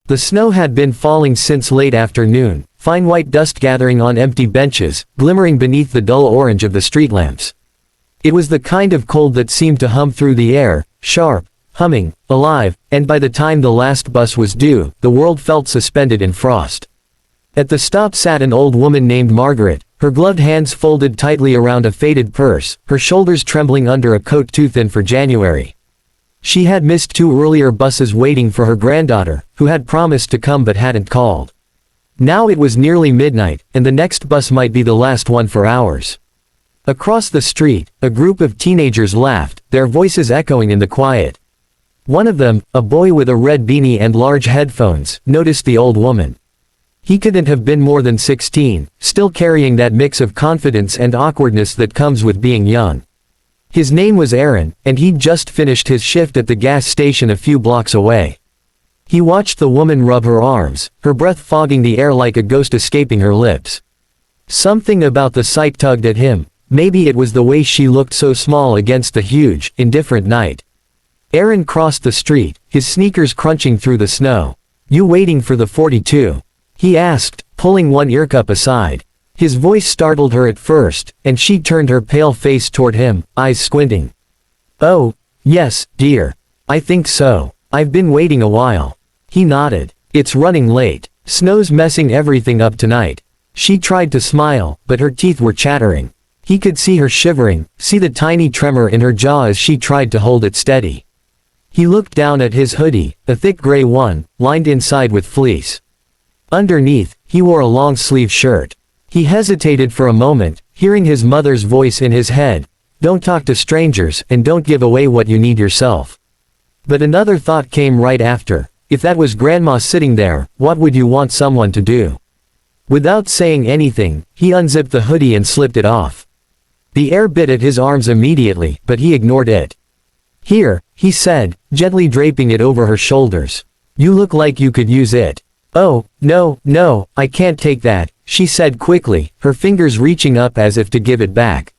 The snow had been falling since late afternoon, fine white dust gathering on empty benches, glimmering beneath the dull orange of the street lamps. It was the kind of cold that seemed to hum through the air, sharp, humming, alive, and by the time the last bus was due, the world felt suspended in frost. At the stop sat an old woman named Margaret, her gloved hands folded tightly around a faded purse, her shoulders trembling under a coat too thin for January. She had missed 2 earlier buses waiting for her granddaughter, who had promised to come but hadn't called. Now it was nearly midnight, and the next bus might be the last one for hours. Across the street, a group of teenagers laughed, their voices echoing in the quiet. One of them, a boy with a red beanie and large headphones, noticed the old woman. He couldn't have been more than 16, still carrying that mix of confidence and awkwardness that comes with being young. His name was Aaron, and he'd just finished his shift at the gas station a few blocks away. He watched the woman rub her arms, her breath fogging the air like a ghost escaping her lips. Something about the sight tugged at him, maybe it was the way she looked so small against the huge, indifferent night. Aaron crossed the street, his sneakers crunching through the snow. "You waiting for the 42?" he asked, pulling one earcup aside. His voice startled her at first, and she turned her pale face toward him, eyes squinting. "Oh, yes, dear. I think so. I've been waiting a while." He nodded. "It's running late. Snow's messing everything up tonight." She tried to smile, but her teeth were chattering. He could see her shivering, see the tiny tremor in her jaw as she tried to hold it steady. He looked down at his hoodie, a thick gray one, lined inside with fleece. Underneath, he wore a long-sleeve shirt. He hesitated for a moment, hearing his mother's voice in his head, "Don't talk to strangers, and don't give away what you need yourself." But another thought came right after. If that was Grandma sitting there, what would you want someone to do? Without saying anything, he unzipped the hoodie and slipped it off. The air bit at his arms immediately, but he ignored it. "Here," he said, gently draping it over her shoulders. "You look like you could use it." "Oh, no, I can't take that," she said quickly, her fingers reaching up as if to give it back.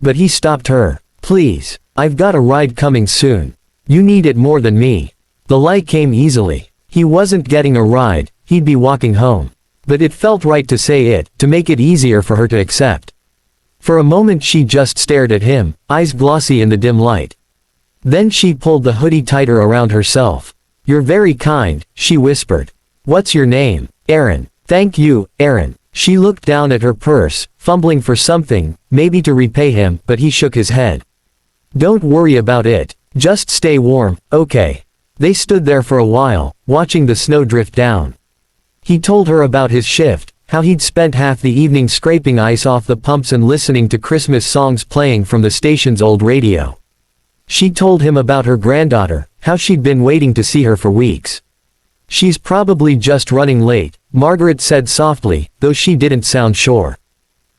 But he stopped her. "Please, I've got a ride coming soon. You need it more than me." The lie came easily. He wasn't getting a ride, he'd be walking home. But it felt right to say it, to make it easier for her to accept. For a moment she just stared at him, eyes glossy in the dim light. Then she pulled the hoodie tighter around herself. "You're very kind," she whispered. "What's your name?" "Aaron." "Thank you, Aaron." She looked down at her purse, fumbling for something, maybe to repay him, but he shook his head. "Don't worry about it. Just stay warm, okay?" They stood there for a while, watching the snow drift down. He told her about his shift, how he'd spent half the evening scraping ice off the pumps and listening to Christmas songs playing from the station's old radio. She told him about her granddaughter, how she'd been waiting to see her for weeks. "She's probably just running late," Margaret said softly, though she didn't sound sure.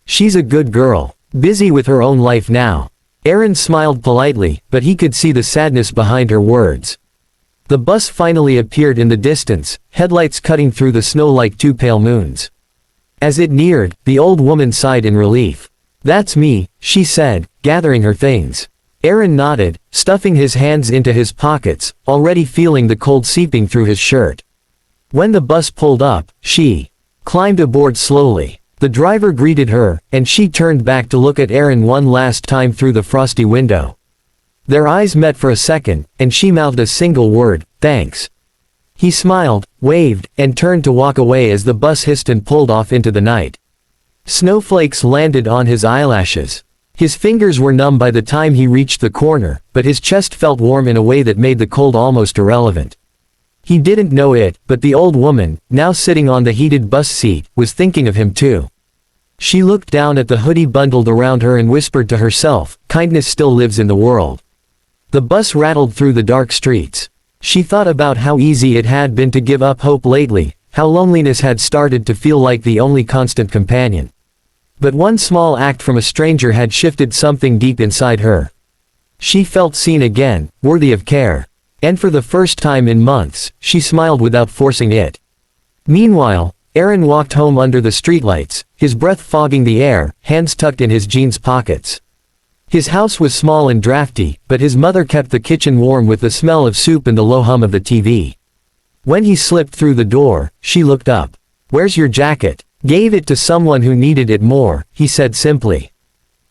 "She's a good girl, busy with her own life now." Aaron smiled politely, but he could see the sadness behind her words. The bus finally appeared in the distance, headlights cutting through the snow like 2 pale moons. As it neared, the old woman sighed in relief. "That's me," she said, gathering her things. Aaron nodded, stuffing his hands into his pockets, already feeling the cold seeping through his shirt. When the bus pulled up, she climbed aboard slowly. The driver greeted her, and she turned back to look at Aaron one last time through the frosty window. Their eyes met for a second, and she mouthed a single word, "Thanks." He smiled, waved, and turned to walk away as the bus hissed and pulled off into the night. Snowflakes landed on his eyelashes. His fingers were numb by the time he reached the corner, but his chest felt warm in a way that made the cold almost irrelevant. He didn't know it, but the old woman, now sitting on the heated bus seat, was thinking of him too. She looked down at the hoodie bundled around her and whispered to herself, "Kindness still lives in the world." The bus rattled through the dark streets. She thought about how easy it had been to give up hope lately, how loneliness had started to feel like the only constant companion. But one small act from a stranger had shifted something deep inside her. She felt seen again, worthy of care. And for the first time in months, she smiled without forcing it. Meanwhile, Aaron walked home under the streetlights, his breath fogging the air, hands tucked in his jeans pockets. His house was small and drafty, but his mother kept the kitchen warm with the smell of soup and the low hum of the TV. When he slipped through the door, she looked up. "Where's your jacket?" "Gave it to someone who needed it more," he said simply.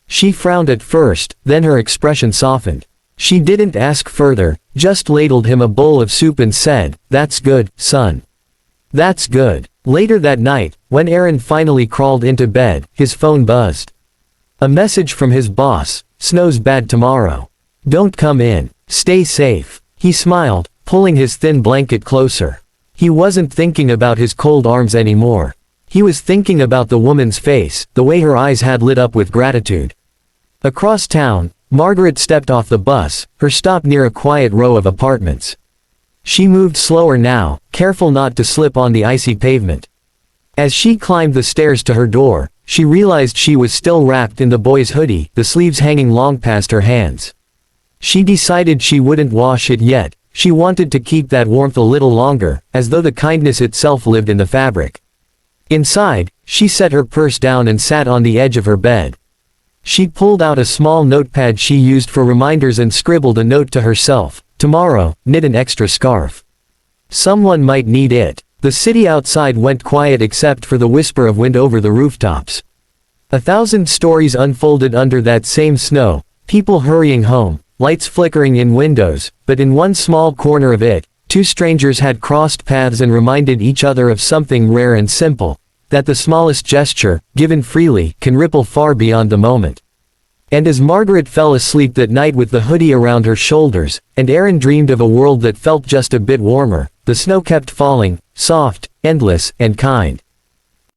She frowned at first, then her expression softened. She didn't ask further, just ladled him a bowl of soup and said, "That's good, son. That's good." Later that night, when Aaron finally crawled into bed, his phone buzzed. A message from his boss: "Snow's bad tomorrow. Don't come in. Stay safe." He smiled, pulling his thin blanket closer. He wasn't thinking about his cold arms anymore. He was thinking about the woman's face, the way her eyes had lit up with gratitude. Across town, Margaret stepped off the bus, her stop near a quiet row of apartments. She moved slower now, careful not to slip on the icy pavement. As she climbed the stairs to her door, she realized she was still wrapped in the boy's hoodie, the sleeves hanging long past her hands. She decided she wouldn't wash it yet. She wanted to keep that warmth a little longer, as though the kindness itself lived in the fabric. Inside, she set her purse down and sat on the edge of her bed. She pulled out a small notepad she used for reminders and scribbled a note to herself. "Tomorrow, knit an extra scarf. Someone might need it." The city outside went quiet except for the whisper of wind over the rooftops. 1,000 stories unfolded under that same snow, people hurrying home, lights flickering in windows, but in one small corner of it, two strangers had crossed paths and reminded each other of something rare and simple, that the smallest gesture, given freely, can ripple far beyond the moment. And as Margaret fell asleep that night with the hoodie around her shoulders, and Aaron dreamed of a world that felt just a bit warmer, the snow kept falling, soft, endless, and kind.